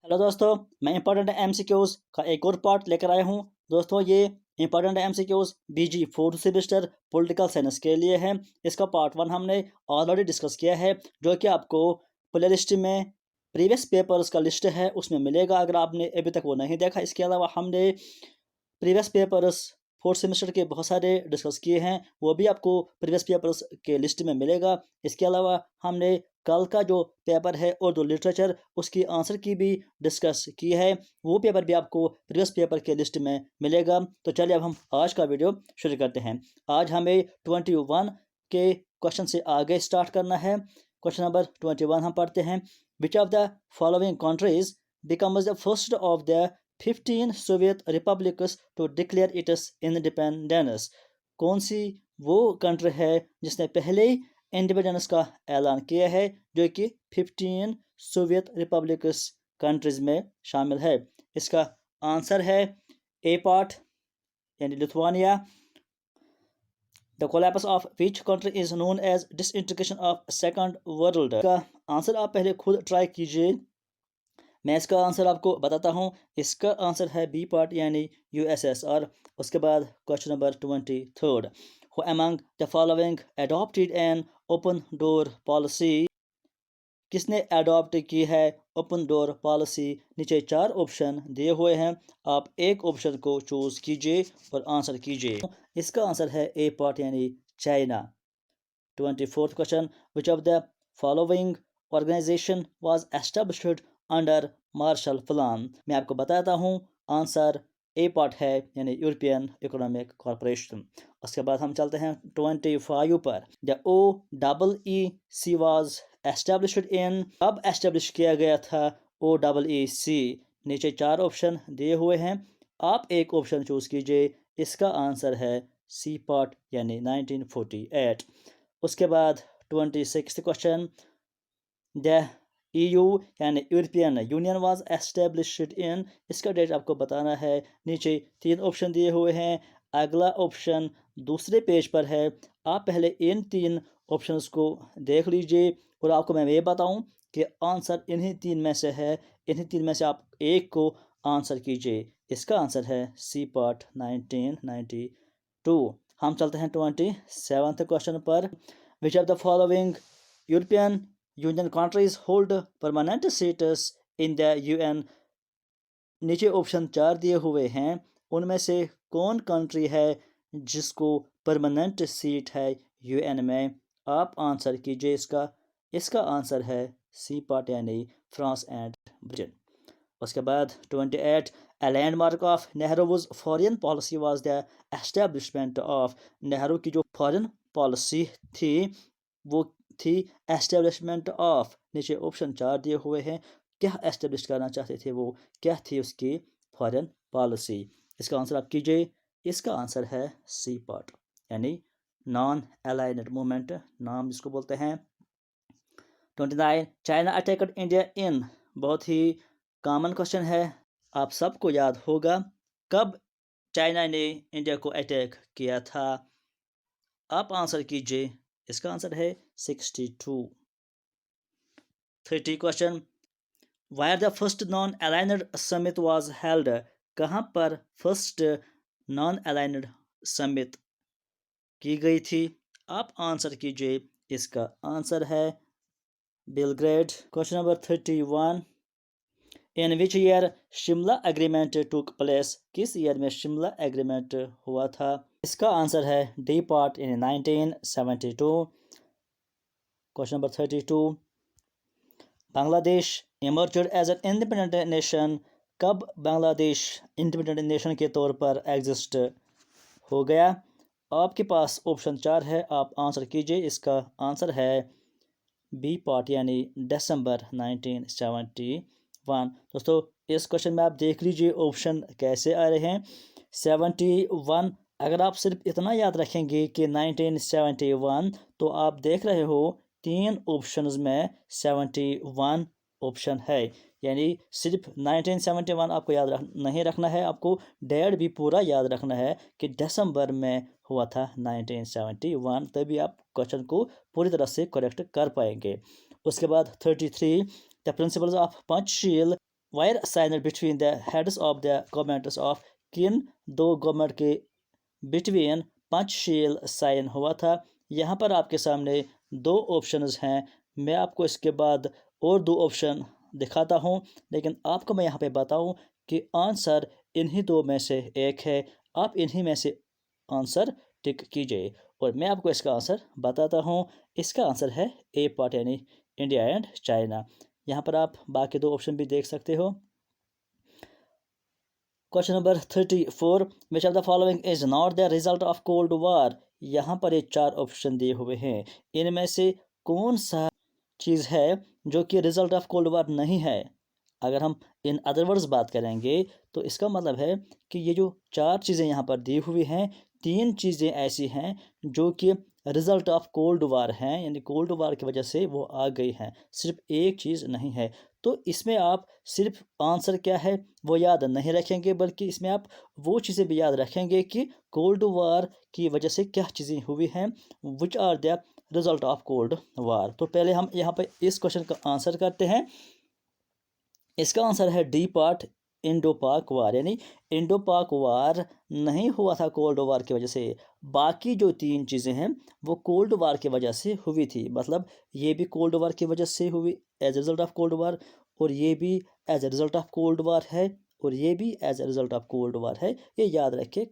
Hello दोस्तों, मैं important MCQs का एक और पार्ट लेकर आया हूँ। दोस्तों, ये इंपॉर्टेंट एमसीक्यूज बीजी फोर्थ सेमेस्टर पॉलिटिकल साइंस के लिए है। इसका पार्ट 1 हमने ऑलरेडी डिस्कस किया है, जो कि आपको प्ले लिस्ट में प्रीवियस पेपर्स का लिस्ट है उसमें मिलेगा, अगर आपने अभी तक वो नहीं देखा। इसके अलावा हमने प्रीवियस पेपर्स फोर्थ सेमेस्टर के बहुत सारे डिस्कस किए हैं, वो भी आपको प्रीवियस पेपर्स के लिस्ट में मिलेगा। इसके अलावा हमने कल का जो पेपर है उर्दू लिटरेचर, उसकी आंसर की भी डिस्कस की है, वो पेपर भी आपको प्रीवियस पेपर के लिस्ट में मिलेगा। तो चलिए अब हम आज का वीडियो शुरू करते हैं। आज हमें 21 के क्वेश्चन से आगे स्टार्ट करना है। क्वेश्चन नंबर 21 हम पढ़ते हैं। Which of the following countries becomes the first of the 15 Soviet republics to declare its independence. कौन सी वो कंट्री है जिसने पहले ही इंडिपेंडेंस का ऐलान किया है, जो कि 15 सोवियत रिपब्लिक्स कंट्रीज में शामिल है? इसका आंसर है ए पार्ट यानी Lithuania. The collapse of which country is known as disintegration of second world. का आंसर आप पहले खुद ट्राई कीजिए, मैं इसका आंसर आपको बताता हूँ। इसका आंसर है बी पार्ट यानी यूएसएसआर। उसके बाद question number 23, who among the following adopted an open door policy. किसने अडॉप्ट की है ओपन डोर पॉलिसी? नीचे 4 ऑप्शन दिए हुए हैं, आप एक ऑप्शन को चूज कीजिए और आंसर कीजिए। इसका आंसर है ए पार्ट यानी China. 24th question, which of the following organisation was established under Marshall plan. मैं आपको बताता हूँ, आंसर ए पार्ट है यानी यूरोपियन इकोनॉमिक कॉरपोरेशन। उसके बाद हम चलते हैं 25 पर। The OEEC was established in, कब एस्टेब्लिश किया गया था OEEC? नीचे 4 ऑप्शन दिए हुए हैं, आप एक ऑप्शन चूज कीजिए। इसका आंसर है सी पार्ट यानी 1948। उसके बाद 26th क्वेश्चन, द EU यानी European union was established in, इसका डेट आपको बताना है। नीचे 3 ऑप्शन दिए हुए हैं, अगला ऑप्शन दूसरे पेज पर है। आप पहले इन 3 ऑप्शंस को देख लीजिए और आपको मैं ये बताऊं कि आंसर इन्हीं 3 में से है। इन्हीं 3 में से आप एक को आंसर कीजिए। इसका आंसर है सी पार्ट 1992। हम चलते हैं 27th क्वेश्चन पर। Which of the following European union countries hold permanent seats in the UN। नीचे ऑप्शन 4 दिए हुए हैं, उनमें से कौन कंट्री है जिसको परमानेंट सीट है UN में? आप आंसर कीजिए इसका। इसका आंसर है सी पार्ट यानी फ्रांस एंड ब्रिटेन। उसके बाद 28, a landmark of Nehru's foreign policy was the establishment of। Nehru की जो फॉरेन पॉलिसी थी वो थी एस्टेब्लिशमेंट ऑफ। नीचे ऑप्शन 4 दिए हुए हैं, क्या एस्टेब्लिश करना चाहते थे वो, क्या थी उसकी फॉरेन पॉलिसी? इसका आंसर आप कीजिए। इसका आंसर है सी पार्ट यानी नॉन अलाइनड मूवमेंट, नाम जिसको बोलते हैं। 29, चाइना अटैक्ड इंडिया इन। बहुत ही कॉमन क्वेश्चन है, आप सबको याद होगा, कब चाइना ने इंडिया को अटैक किया था? आप आंसर कीजिए। इसका आंसर है 62। 30 question, where the first non aligned summit was held. कहाँ पर फर्स्ट नॉन अलाइनड समिट की गई थी? आप आंसर कीजिए। इसका आंसर है Belgrade. Question number 31, in which year Shimla agreement took place. किस ईयर में शिमला एग्रीमेंट हुआ था? इसका आंसर है D part in 1972। Question number 32, Bangladesh emerged as an independent nation. कब बांग्लादेश इंडिपेंडेंट नेशन के तौर पर एग्जिस्ट हो गया? आपके पास ऑप्शन 4 है, आप आंसर कीजिए। इसका आंसर है बी पार्ट यानी दिसंबर 1971। दोस्तों, इस क्वेश्चन में आप देख लीजिए ऑप्शन कैसे आ रहे हैं। 71, अगर आप सिर्फ इतना याद रखेंगे कि 1971, तो आप देख रहे हो 3 ऑप्शंस में 71 ऑप्शन है, यानी सिर्फ 1971 आपको याद नहीं रखना है, आपको डेट भी पूरा याद रखना है कि दिसंबर में हुआ था 1971, तभी आप क्वेश्चन को पूरी तरह से करेक्ट कर पाएंगे। उसके बाद 33, the principles of Panchsheel wire signed between the heads of the governments of, किन दो गवर्नमेंट के बिटवीन पंचशील साइन हुआ था। यहाँ पर आपके सामने दो ऑप्शंस हैं। मैं आपको इसके बाद और दो ऑप्शन दिखाता हूँ, लेकिन आपको मैं यहाँ पे बताऊँ कि आंसर इन्हीं दो में से एक है। आप इन्हीं में से आंसर टिक कीजिए और मैं आपको इसका आंसर बताता हूँ। इसका आंसर है ए पार्ट यानी इंडिया एंड चाइना। यहाँ पर आप बाकी दो ऑप्शन भी देख सकते हो। Question number 34, which of the following is not the result of cold वार। यहाँ पर ये चार ऑप्शन दिए हुए हैं, इनमें से कौन सा चीज़ है जो कि रिजल्ट ऑफ कोल्ड वार नहीं है। अगर हम इन अदर वर्ड्स बात करेंगे तो इसका मतलब है कि ये जो चार चीज़ें यहाँ पर दी हुई हैं, तीन चीज़ें ऐसी हैं जो कि रिजल्ट ऑफ कोल्ड वार हैं, यानी कोल्ड वार की वजह से वो आ गई हैं, सिर्फ एक चीज़ नहीं है। तो इसमें आप सिर्फ आंसर क्या है वो याद नहीं रखेंगे, बल्कि इसमें आप वो चीज़ें भी याद रखेंगे कि कोल्ड वार की वजह से क्या चीज़ें हुई हैं, which are the result of cold war. तो पहले हम यहाँ पर इस क्वेश्चन का आंसर करते हैं। इसका आंसर है डी पार्ट, इंडो पाक वार, यानी इंडो पाक वार नहीं हुआ था कोल्ड वार की वजह से। बाकी जो तीन चीज़ें हैं वो कोल्ड वार की वजह से हुई थी, मतलब ये भी कोल्ड वार की वजह से हुई as a result of cold war, और ये भी as a result of cold war है, और ये भी as a result of cold war है। ये याद रखिए।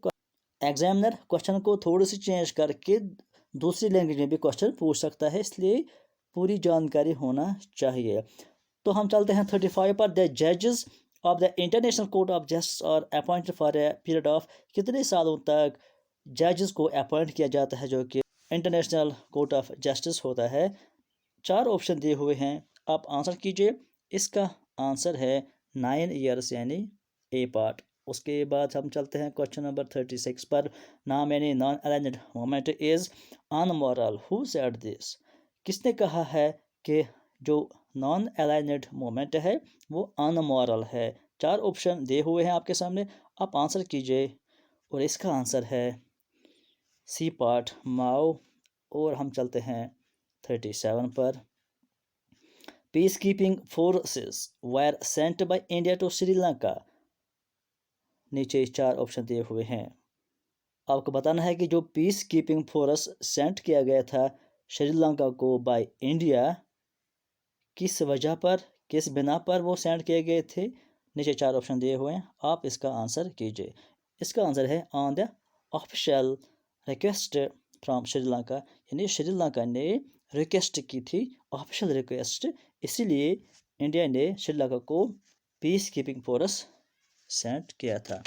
एग्जामिनर क्वेश्चन को थोड़ी सी चेंज करके दूसरी लैंग्वेज में भी क्वेश्चन पूछ सकता है, इसलिए पूरी जानकारी होना चाहिए। तो हम चलते हैं 35 पर। द जजेस of the International Court of Justice are appointed for a period of, कितने सालों तक जजेस को अपॉइंट किया जाता है जो कि इंटरनेशनल कोर्ट ऑफ जस्टिस होता है। चार ऑप्शन दिए हुए हैं, आप आंसर कीजिए। इसका आंसर है 9 ईयर्स यानी ए पार्ट। उसके बाद हम चलते हैं क्वेश्चन नंबर 36 पर। नाम यानी non aligned moment is unmoral, who said this. किसने कहा है कि जो नॉन अलाइन्ड मोमेंट है वो अनमोरल है। चार ऑप्शन दिए हुए हैं आपके सामने, आप आंसर कीजिए और इसका आंसर है सी पार्ट, माओ। और हम चलते हैं 37 पर। Peace keeping forces were sent by India to Sri Lanka. नीचे चार ऑप्शन दिए हुए हैं, आपको बताना है कि जो पीस कीपिंग फोर्स सेंट किया गया था श्रीलंका को बाय इंडिया, किस वजह पर, किस बिना पर वो सेंड किए गए थे। नीचे चार ऑप्शन दिए हुए हैं, आप इसका आंसर कीजिए। इसका आंसर है on the official request from Sri Lanka, यानी श्रीलंका ने रिक्वेस्ट की थी, ऑफिशियल रिक्वेस्ट, इसीलिए इंडिया ने श्रीलंका को पीस कीपिंग फोर्स सेंड किया था।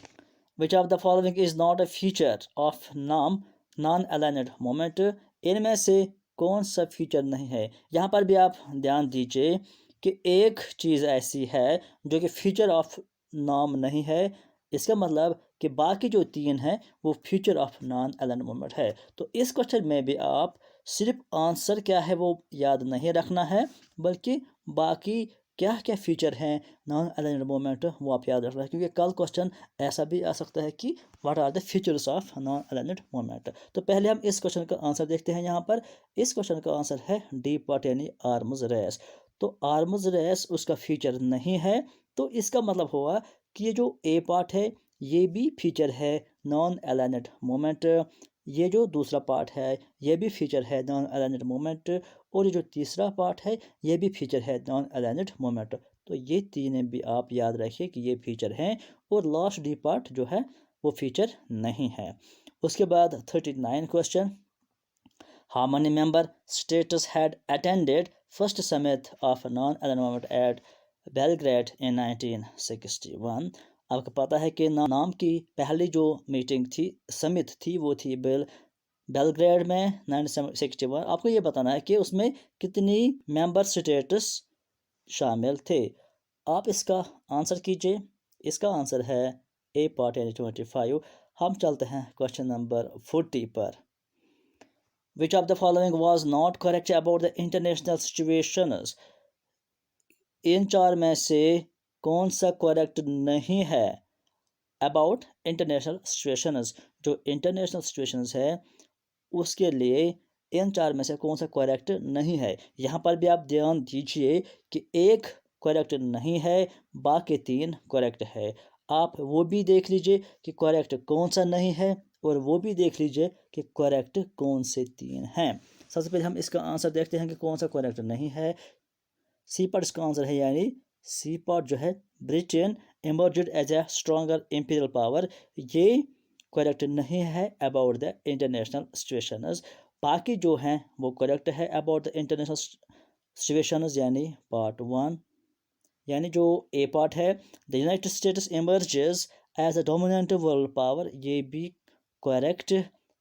विच of the following is not a feature of नाम नॉन अलाइन्ड मोमेंट। इनमें से कौन सा फीचर नहीं है। यहाँ पर भी आप ध्यान दीजिए कि एक चीज़ ऐसी है जो कि फीचर ऑफ नाम नहीं है, इसका मतलब कि बाकी जो तीन हैं वो feature of non aligned moment है। तो इस क्वेश्चन में भी आप सिर्फ आंसर क्या है वो याद नहीं रखना है, बल्कि बाकी क्या क्या फीचर हैं नॉन अलाइन्ड मोमेंट वो आप याद रखना है, क्योंकि कल क्वेश्चन ऐसा भी आ सकता है कि what are the features of non aligned movement. तो पहले हम इस क्वेश्चन का आंसर देखते हैं। यहाँ पर इस क्वेश्चन का आंसर है डी पार्ट यानी आर्म्स रेस। तो आर्म्स रेस उसका फीचर नहीं है, तो इसका मतलब हुआ कि ये जो ए पार्ट है ये भी फीचर है नॉन अलाइन्ड मोमेंट, ये जो दूसरा पार्ट है ये भी फीचर है नॉन अलाइन्ड मोमेंट, और ये जो तीसरा पार्ट है ये भी फीचर है नॉन अलाइन्ड मोमेंट। तो ये तीन भी आप याद रखिए कि ये फीचर हैं, और लास्ट डी पार्ट जो है वो फीचर नहीं है। उसके बाद 39 question. How many member states had attended first summit of non aligned moment at Belgrade in 1961। आपको पता है कि नाम की पहली जो मीटिंग थी, समिट थी, वो थी बेलग्रेड में 1961। आपको ये बताना है कि उसमें कितनी मेंबर स्टेट्स शामिल थे। आप इसका आंसर कीजिए। इसका आंसर है ए पार्ट यानी 25। हम चलते हैं क्वेश्चन नंबर 40 पर। Which of the following was not correct about the international situations. इन चार में से कौन सा करेक्ट नहीं है अबाउट इंटरनेशनल सिचुएशंस। जो इंटरनेशनल सिचुएशंस है उसके लिए इन चार में से कौन सा करेक्ट नहीं है। यहाँ पर भी आप ध्यान दीजिए कि एक करेक्ट नहीं है, बाकी 3 करेक्ट है। आप वो भी देख लीजिए कि करेक्ट कौन सा नहीं है और वो भी देख लीजिए कि करेक्ट कौन से 3 हैं। सबसे पहले हम इसका आंसर देखते हैं कि कौन सा करेक्ट नहीं है। सी पार्ट इसका आंसर है, यानी सी पार्ट जो है Britain emerged as a stronger imperial power, ये करेक्ट नहीं है अबाउट द इंटरनेशनल सिचुएशंस। बाकी जो हैं वो करेक्ट है अबाउट द इंटरनेशनल सिचुएशंस, यानी पार्ट 1। यानी जो ए पार्ट है, the United States emerges as a dominant world power, ये भी करेक्ट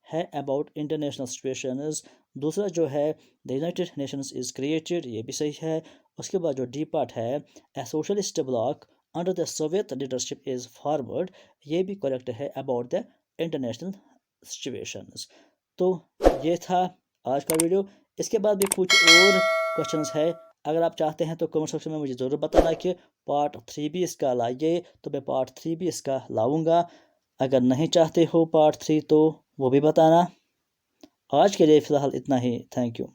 है अबाउट इंटरनेशनल सिचुएशंस। दूसरा जो है the United Nations is created, ये भी सही है। उसके बाद जो डी पार्ट है, a socialist bloc under the Soviet leadership is forward, ये भी करेक्ट है अबाउट द इंटरनेशनल सिचुएशंस। तो ये था आज का वीडियो। इसके बाद भी कुछ और क्वेश्चंस है, अगर आप चाहते हैं तो कमेंट सेक्शन में मुझे ज़रूर बताना कि पार्ट 3 भी इसका लाइए, तो मैं पार्ट 3 भी इसका लाऊंगा। अगर नहीं चाहते हो पार्ट 3 तो वो भी बताना। आज के लिए फ़िलहाल इतना ही। Thank you.